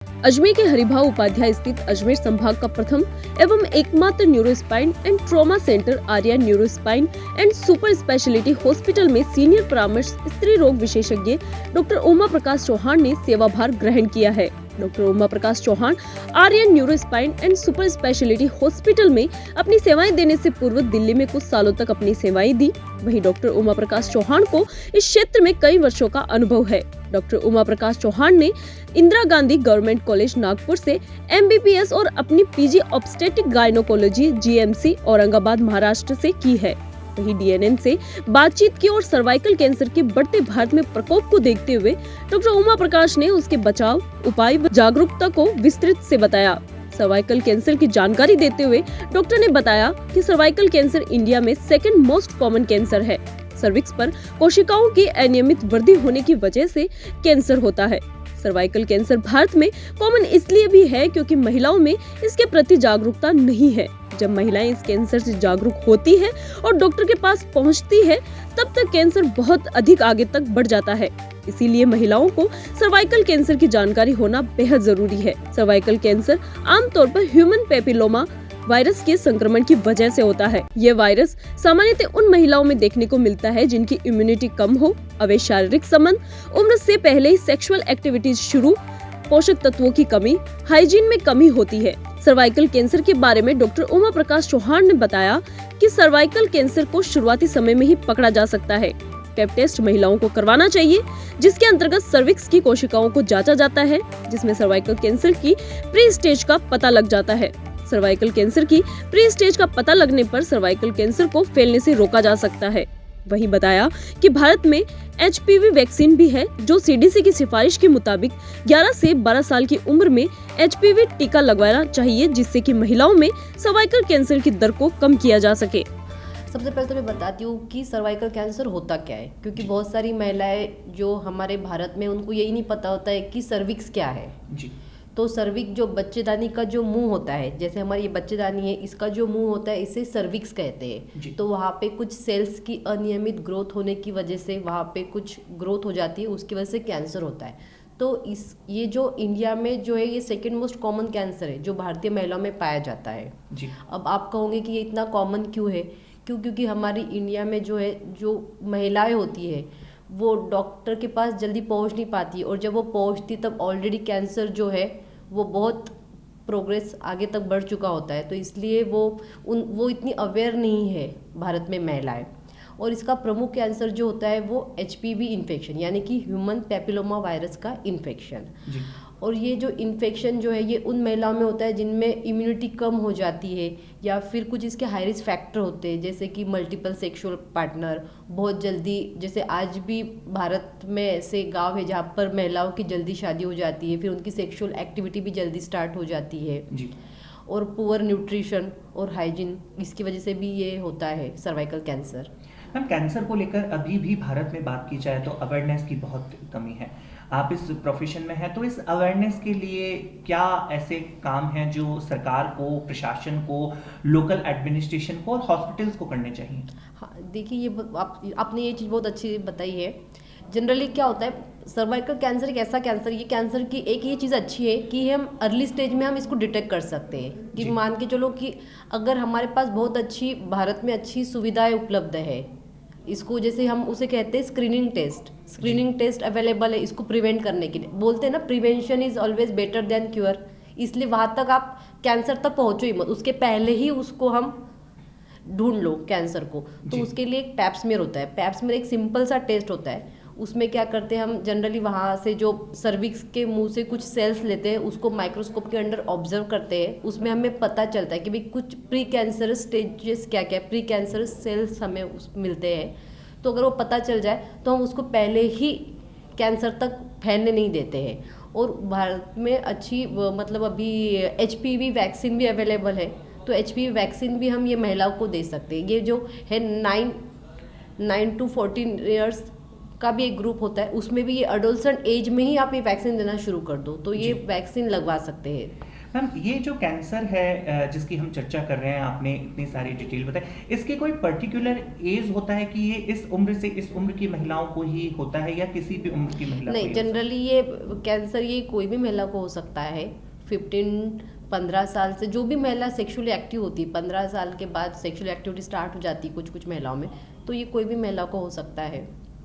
अजमेर के हरिभाऊ उपाध्याय स्थित अजमेर संभाग का प्रथम एवं एकमात्र neurospine and trauma centre Arya neurospine and super speciality hospital में सीनियर परामर्श स्त्री रोग विशेषज्ञ डॉक्टर उमा प्रकाश चौहान ने सेवाभार ग्रहण किया है। Doctor Uma Prakash Chauhan Aryan neurospine and super speciality hospital में अपनी सेवाएं देने से पूर्व दिल्ली में कुछ सालों तक अपनी सेवाएं दी। वहीं डॉक्टर उमा प्रकाश चौहान को इस क्षेत्र में कई वर्षों का अनुभव है। डॉक्टर उमा प्रकाश चौहान ने इंदिरा गांधी गवर्नमेंट कॉलेज नागपुर से MBBS और अपनी PG obstetric gynaecology GMC Aurangabad Maharashtra से की है। वहीं DNN से बातचीत की और सर्वाइकल कैंसर के बढ़ते भारत में प्रकोप को देखते हुए डॉक्टर उमा प्रकाश ने उसके बचाव, उपाय व जागरूकता को विस्तृत से बताया। सर्वाइकल कैंसर की जानकारी देते हुए डॉक्टर ने बताया कि सर्वाइकल कैंसर इंडिया में सेकंड मोस्ट कॉमन कैंसर है। सर्विक्स पर कोशिकाओं की अनियमित वृद्धि होने की वजह से कैंसर होता है। सर्वाइकल कैंसर भारत में कॉमन इसलिए भी है क्योंकि महिलाओं में इसके प्रति जागरूकता नहीं है। जब महिलाएं इस कैंसर से जागरूक होती है और डॉक्टर के पास पहुंचती है, तब तक कैंसर बहुत अधिक आगे तक बढ़ जाता है। इसीलिए महिलाओं को सर्वाइकल कैंसर की जानकारी होना बेहद जरूरी है। सर्वाइकल कैंसर आमतौर पर ह्यूमन पेपिलोमा वायरस के संक्रमण की वजह से होता है। ये वायरस सामान्यतः उन महिलाओं में देखने को मिलता है जिनकी इम्यूनिटी कम हो, अवैध शारीरिक संबंध, उम्र से पहले ही सेक्सुअल एक्टिविटीज शुरू, पोषक तत्वों की कमी, हाइजीन में कमी होती है। सर्वाइकल कैंसर के बारे में डॉक्टर उमा प्रकाश चौहान ने बताया कि सर्वाइकल कैंसर को शुरुआती समय में ही पकड़ा जा सकता है। पैप टेस्ट महिलाओं को करवाना चाहिए, जिसके अंतर्गत सर्विक्स की कोशिकाओं को जांचा जाता है, जिसमें सर्वाइकल कैंसर की प्री स्टेज का पता लग जाता है। सर्वाइकल कैंसर की प्री स्टेज का पता लगने पर सर्वाइकल कैंसर को फैलने से रोका जा सकता है। वहीं बताया कि भारत में HPV वैक्सीन भी है, जो CDC की सिफारिश के मुताबिक 11 से 12 साल की उम्र में HPV टीका लगवाना चाहिए, जिससे कि महिलाओं में सर्वाइकल कैंसर की दर को कम किया जा सके। सबसे पहले तो मैं बताती हूँ कि सर्वाइकल कैंसर होता क्या है, क्योंकि बहुत सारी महिलाएं जो हमारे भारत में उनको यही नहीं पता होता है कि सर्विक्स क्या है जी। तो सर्विक्स जो बच्चेदानी का जो मुंह होता है, जैसे हमारी ये बच्चेदानी है, इसका जो मुंह होता है इसे सर्विक्स कहते हैं। तो वहाँ पे कुछ सेल्स की अनियमित ग्रोथ होने की वजह से वहाँ पे कुछ ग्रोथ हो जाती है, उसकी वजह से कैंसर होता है। तो ये जो इंडिया में जो है ये सेकेंड मोस्ट कॉमन कैंसर है जो भारतीय महिलाओं में पाया जाता है जी। अब आप कहोगे कि ये इतना कॉमन क्यों है? क्योंकि हमारी इंडिया में जो है जो महिलाएं होती है वो डॉक्टर के पास जल्दी पहुंच नहीं पाती, और जब वो पहुंचती तब ऑलरेडी कैंसर जो है वो बहुत प्रोग्रेस आगे तक बढ़ चुका होता है। तो इसलिए वो इतनी अवेयर नहीं है भारत में महिलाएं। और इसका प्रमुख कैंसर जो होता है वो HPV इन्फेक्शन, यानी कि ह्यूमन पेपिलोमा वायरस का इन्फेक्शन। और ये जो इन्फेक्शन जो है ये उन महिलाओं में होता है जिनमें इम्यूनिटी कम हो जाती है, या फिर कुछ इसके हाई रिस्क फैक्टर होते हैं, जैसे कि मल्टीपल सेक्सुअल पार्टनर, बहुत जल्दी, जैसे आज भी भारत में ऐसे गांव है जहाँ पर महिलाओं की जल्दी शादी हो जाती है, फिर उनकी सेक्सुअल एक्टिविटी भी जल्दी स्टार्ट हो जाती है जी। और पुअर न्यूट्रिशन और हाइजीन, इसकी वजह से भी ये होता है सर्वाइकल कैंसर। मैम, कैंसर को लेकर अभी भी भारत में बात की जाए तो अवेयरनेस की बहुत कमी है। आप इस प्रोफेशन में हैं, तो इस अवेयरनेस के लिए क्या ऐसे काम हैं जो सरकार को, प्रशासन को, लोकल एडमिनिस्ट्रेशन को और हॉस्पिटल्स को करने चाहिए? हाँ, देखिए ये आपने ये चीज़ बहुत अच्छी बताई है। जनरली क्या होता है, सर्वाइकल कैंसर एक ऐसा कैंसर, ये कैंसर की एक ये चीज़ अच्छी है कि हम अर्ली स्टेज में हम इसको डिटेक्ट कर सकते हैं। कि मान के चलो कि अगर हमारे पास बहुत अच्छी भारत में अच्छी सुविधाएं उपलब्ध है, इसको जैसे हम उसे कहते हैं स्क्रीनिंग टेस्ट अवेलेबल है इसको प्रिवेंट करने के लिए। बोलते हैं ना, prevention is always better than cure. इसलिए वहाँ तक आप कैंसर तक पहुँचो ही मत, उसके पहले ही उसको हम ढूंढ लो कैंसर को। तो उसके लिए एक पैप स्मीयर होता है। पैप स्मीयर एक सिंपल सा टेस्ट होता है। उसमें क्या करते हैं हम, जनरली वहाँ से जो सर्विक्स के मुंह से कुछ सेल्स लेते हैं, उसको माइक्रोस्कोप के अंडर ऑब्जर्व करते हैं। उसमें हमें पता चलता है कि भाई कुछ प्री कैंसरस स्टेजेस क्या क्या प्री कैंसरस सेल्स हमें मिलते हैं। तो अगर वो पता चल जाए तो हम उसको पहले ही कैंसर तक फैलने नहीं देते हैं। और भारत में अच्छी मतलब अभी HPV वैक्सीन भी अवेलेबल है। तो HPV वैक्सीन भी हम ये महिलाओं को दे सकते हैं। ये जो है 9 to 14 ईयर्स का भी एक ग्रुप होता है, उसमें भी ये एडोलसेंट एज में ही आप ये वैक्सीन देना शुरू कर दो, तो ये वैक्सीन लगवा सकते हैं। मैम ये जो कैंसर है जिसकी हम चर्चा कर रहे हैं, आपने इतनी सारी डिटेल बताई, इसके कोई पर्टिकुलर एज होता है कि ये इस उम्र से इस उम्र की महिलाओं को ही होता है या किसी भी उम्र की महिला को नहीं, ही हो सकता है? जनरली ये कैंसर ये कोई भी महिला को हो सकता है। 15 साल से जो भी महिला सेक्सुअली एक्टिव होती है, 15 साल के बाद सेक्सुअल एक्टिविटी स्टार्ट हो जाती है कुछ कुछ महिलाओं में, तो ये कोई भी महिला को हो सकता है।